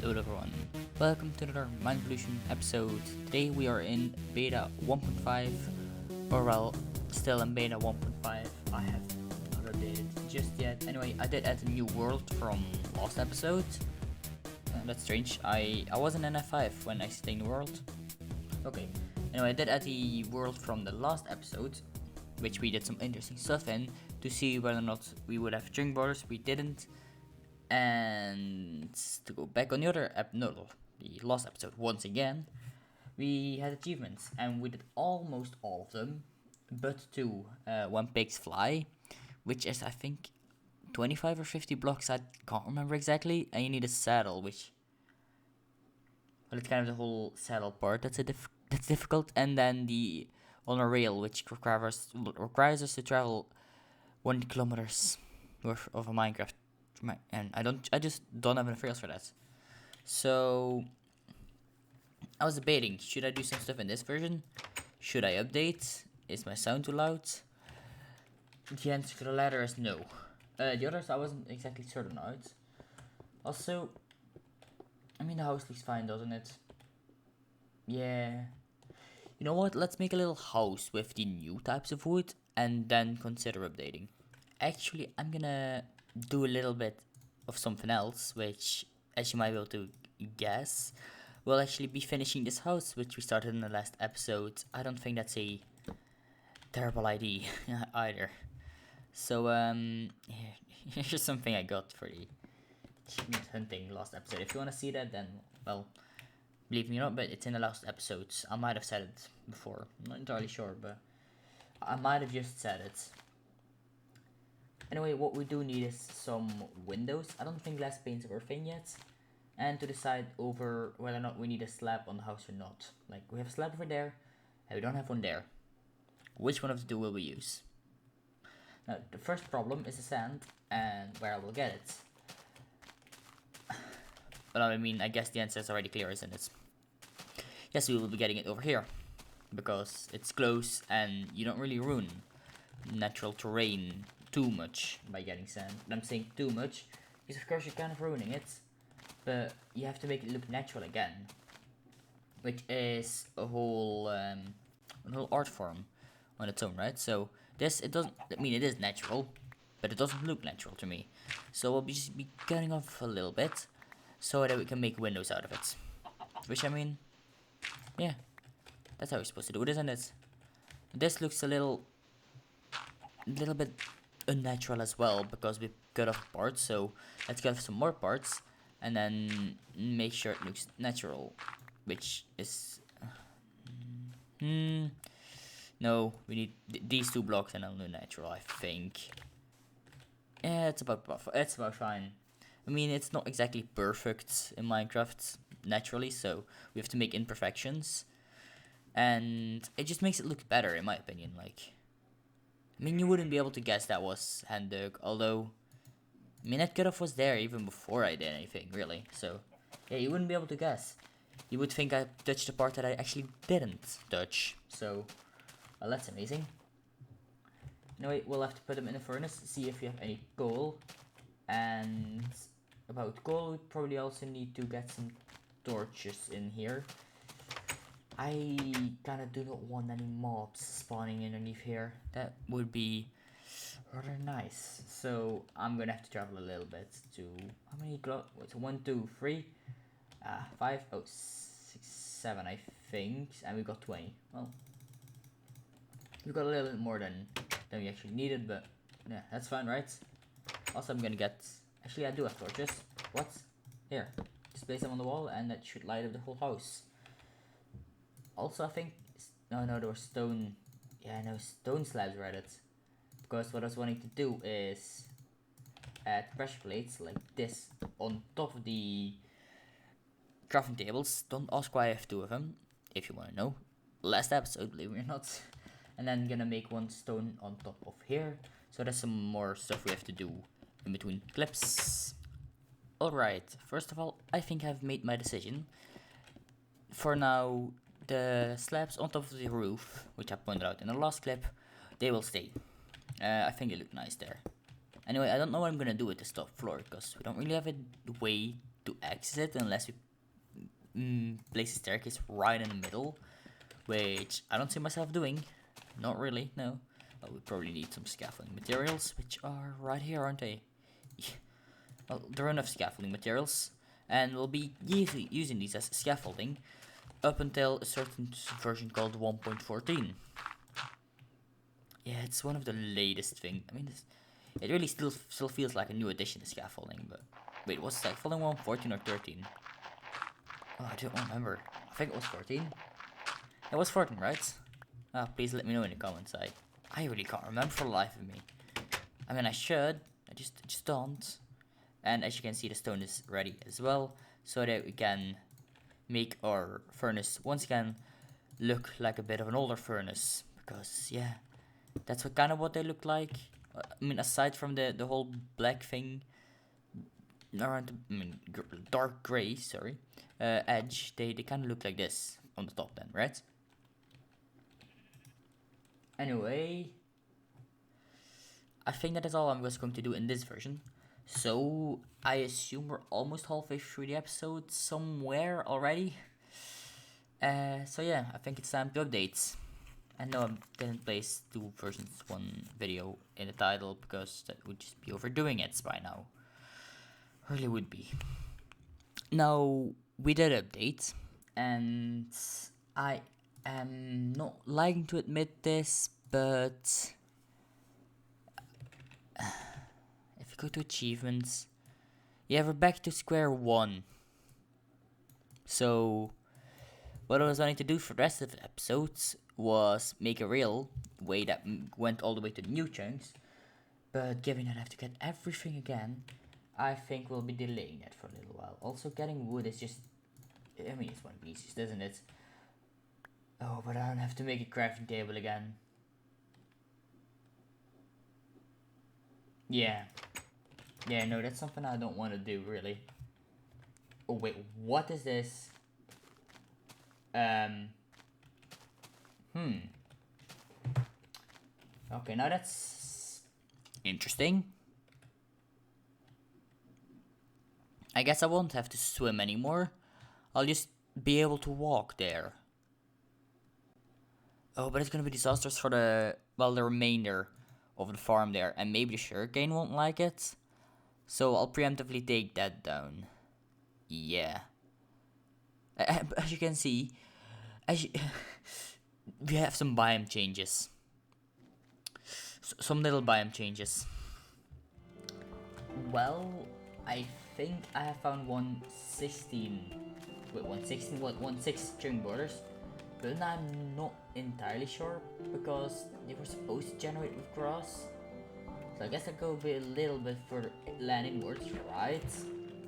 Hello everyone, welcome to another MineVolution episode. Today we are in beta 1.5, or well, still in beta 1.5. I have not updated just yet. Anyway, I did add a new world from last episode. That's strange, I wasn't in F5 when exiting the world. Okay, anyway, I did add the world from the last episode, which we did some interesting stuff in, to see whether or not we would have drink borders. We didn't. And to go back on the other the last episode once again, we had achievements and we did almost all of them, but two. When pigs fly, which is I think 25 or 50 blocks. I can't remember exactly. And you need a saddle, which, well, it's kind of the whole saddle part that's difficult. And then the on a rail, which requires us to travel 1 kilometers worth of a Minecraft. And I just don't have enough rails for that. So I was debating, should I do some stuff in this version? Should I update? Is my sound too loud? The answer to the latter is no. The others I wasn't exactly certain about. Also, I mean, the house looks fine, doesn't it? Yeah. You know what? Let's make a little house with the new types of wood and then consider updating. Actually, I'm gonna do a little bit of something else, which, as you might be able to guess, we'll actually be finishing this house, which we started in the last episode. I don't think that's a terrible idea either. So, here's something I got for the achievement hunting last episode. If you want to see that, then, well, believe me or not, but it's in the last episodes. I might have said it before. I'm not entirely sure, but I might have just said it. Anyway, what we do need is some windows. I don't think glass paint's our thing yet. And to decide over whether or not we need a slab on the house or not. Like, we have a slab over there, and we don't have one there. Which one of the two will we use? Now, the first problem is the sand, and where I will get it. But I mean, I guess the answer is already clear, isn't it? Yes, we will be getting it over here. Because it's close, and you don't really ruin natural terrain too much by getting sand. And I'm saying too much because of course you're kind of ruining it, but you have to make it look natural again, which is a whole art form on its own, right? So this, it doesn't, I mean, it is natural, but it doesn't look natural to me. So we'll just be cutting off a little bit so that we can make windows out of it, which, I mean, yeah, that's how we're supposed to do it, isn't it? This looks a little bit unnatural as well because we cut off parts, so let's cut off some more parts and then make sure it looks natural, which is no, we need these two blocks and I'll do natural, I think. Yeah, it's about fine. I mean, it's not exactly perfect in Minecraft naturally, so we have to make imperfections, and it just makes it look better in my opinion. Like, I mean, you wouldn't be able to guess that was hand dug, although, I mean, that cutoff was there even before I did anything, really. So, yeah, you wouldn't be able to guess. You would think I touched the part that I actually didn't touch. So, well, that's amazing. Anyway, we'll have to put them in the furnace, see if we have any coal. And about coal, we probably also need to get some torches in here. I kind of do not want any mobs spawning underneath here. That would be rather nice. So I'm gonna have to travel a little bit to, how many what's 1, 2, 3, 5, 6, 7 I think, and we got 20. Well, we got a little bit more than we actually needed, but yeah, that's fine, right? Also, I'm gonna get, actually I do have torches. What? Here, just place them on the wall and that should light up the whole house. Also, I think, no, there were stone, stone slabs were added. Because what I was wanting to do is add pressure plates like this on top of the crafting tables. Don't ask why I have 2 of them, if you want to know. Last episode, believe it or not. And then gonna make 1 stone on top of here. So there's some more stuff we have to do in between clips. Alright, first of all, I think I've made my decision. For now, the slabs on top of the roof, which I pointed out in the last clip, they will stay. I think they look nice there. Anyway, I don't know what I'm gonna do with this top floor, because we don't really have a way to exit unless we place a staircase right in the middle, which I don't see myself doing. Not really, no. Well, we probably need some scaffolding materials, which are right here, aren't they? Well, there are enough scaffolding materials, and we'll be using these as scaffolding up until a certain version called 1.14. Yeah, it's one of the latest things. I mean, it really still feels like a new addition to scaffolding, but wait, was scaffolding 1.14 or 13? Oh, I don't remember. I think it was 14. It was 14, right? Please let me know in the comments. I really can't remember for the life of me. I mean, I should. I just don't. And as you can see, the stone is ready as well, so that we can make our furnace once again look like a bit of an older furnace. Because yeah, that's what they look like. I mean, aside from the whole black thing around, dark gray, sorry, edge, they kind of look like this on the top then, right? Anyway, I think that is all I was going to do in this version. So, I assume we're almost halfway through the episode somewhere already. So yeah, I think it's time to update. I know I didn't place 2 versions 1 video in the title because that would just be overdoing it by now. Really would be. Now, we did update, and I am not liking to admit this, but if you go to achievements, yeah, we're back to square 1. So, what I was wanting to do for the rest of the episodes was make a real way that went all the way to the new chunks, but given that I have to get everything again, I think we'll be delaying that for a little while. Also, getting wood is just, I mean, it's one of the easiest, isn't it? Oh, but I don't have to make a crafting table again. Yeah, no, that's something I don't want to do, really. Oh, wait, what is this? Okay, now that's interesting. I guess I won't have to swim anymore. I'll just be able to walk there. Oh, but it's gonna be disastrous for the remainder of the farm there, and maybe the sugarcane won't like it. So I'll preemptively take that down. Yeah. As you can see, we have some biome changes. Some little biome changes. Well, I think I have found 116 string borders, but I'm not entirely sure because they were supposed to generate with grass. So I guess I'll go a little bit further land inwards, right?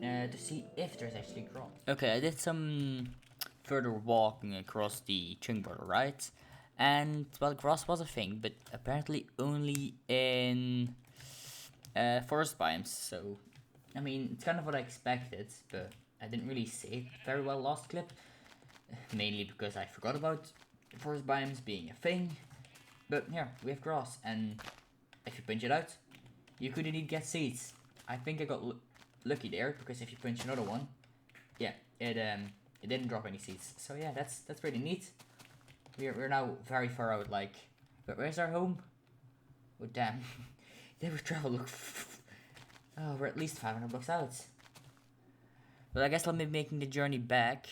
To see if there's actually grass. Okay, I did some further walking across the string border, right? And well, grass was a thing, but apparently only in forest biomes. So, I mean, it's kind of what I expected, but I didn't really say it very well last clip. Mainly because I forgot about forest biomes being a thing. But yeah, we have grass, and if you pinch it out, you could indeed get seeds. I think I got lucky there, because if you pinch another one, yeah, it didn't drop any seeds. So yeah, that's pretty neat. We're now very far out. Like, but where's our home? Oh damn, they would travel. Look, oh, we're at least 500 blocks out. But I guess I'll be making the journey back,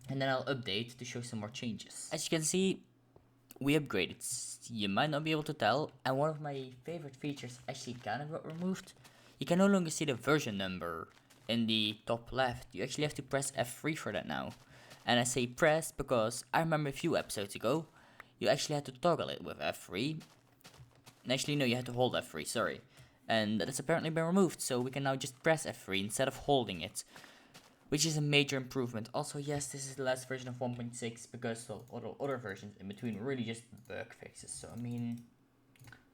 and then I'll update to show some more changes. As you can see, we upgraded. You might not be able to tell, and one of my favorite features actually kind of got removed. You can no longer see the version number in the top left. You actually have to press F3 for that now. And I say press because I remember a few episodes ago, you actually had to toggle it with F3. Actually, no, you had to hold F3, sorry. And that has apparently been removed, so we can now just press F3 instead of holding it, which is a major improvement. Also, yes, this is the last version of 1.6 because other versions in between were really just bug fixes. So, I mean,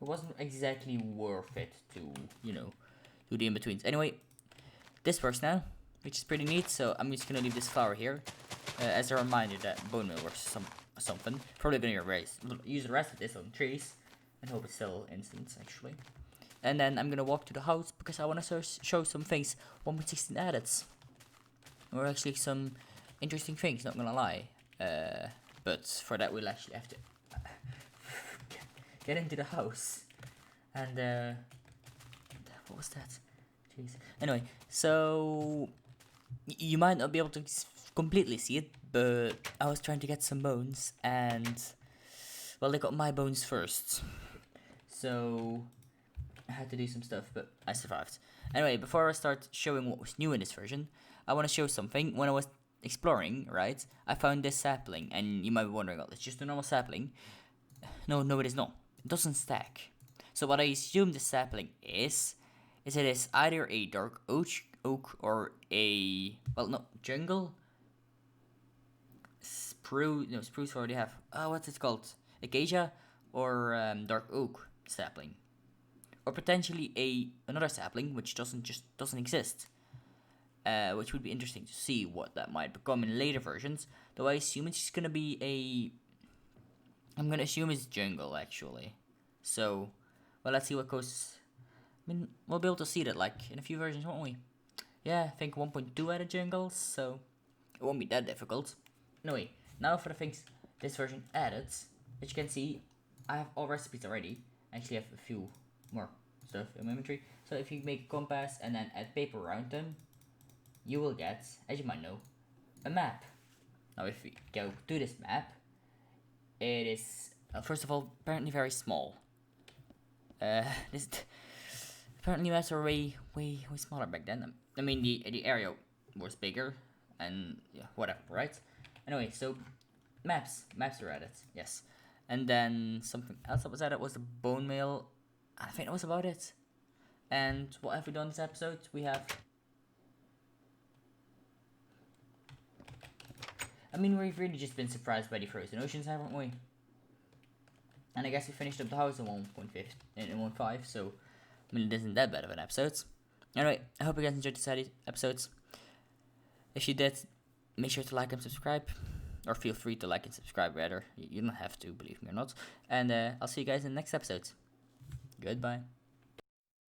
it wasn't exactly worth it to, do the in-betweens. Anyway, this works now, which is pretty neat. So I'm just gonna leave this flower here as a reminder that bone meal works something. Probably gonna use the rest of this on trees and hope it's still instant actually. And then I'm gonna walk to the house because I wanna show some things 1.16 added. Or actually some interesting things, not gonna lie. But for that we'll actually have to get into the house. And what was that? Jeez. Anyway, so you might not be able to completely see it, but I was trying to get some bones, and well, they got my bones first, so I had to do some stuff, but I survived. Anyway, before I start showing what was new in this version, I want to show something. When I was exploring, right, I found this sapling, and you might be wondering, oh, it's just a normal sapling. No, it is not. It doesn't stack. So what I assume the sapling is it is either a dark oak or a, well, no, jungle. Spruce already have, what's it called? Acacia or dark oak sapling. Or potentially another sapling which doesn't exist. Which would be interesting to see what that might become in later versions. Though I assume it's just gonna be I'm gonna assume it's jungle actually. So, well, let's see what goes. I mean, we'll be able to see that like in a few versions, won't we? Yeah, I think 1.2 added jungles, so it won't be that difficult. Anyway, now for the things this version added. As you can see, I have all recipes already. I actually have a few more stuff in my inventory. So if you make a compass and then add paper around them, you will get, as you might know, a map. Now if we go to this map, it is, first of all, apparently very small. Apparently maps were way smaller back then. I mean, the area was bigger, and yeah, whatever, right? Anyway, so maps were added, yes. And then something else that was added was the bone meal. I think that was about it. And what have we done this episode? We have, I mean, we've really just been surprised by the frozen oceans, haven't we? And I guess we finished up the house in 1.5, so I mean, it isn't that bad of an episode. Anyway, I hope you guys enjoyed this episodes. If you did, make sure to like and subscribe. Or feel free to like and subscribe, rather. You don't have to, believe me or not. And I'll see you guys in the next episode. Goodbye.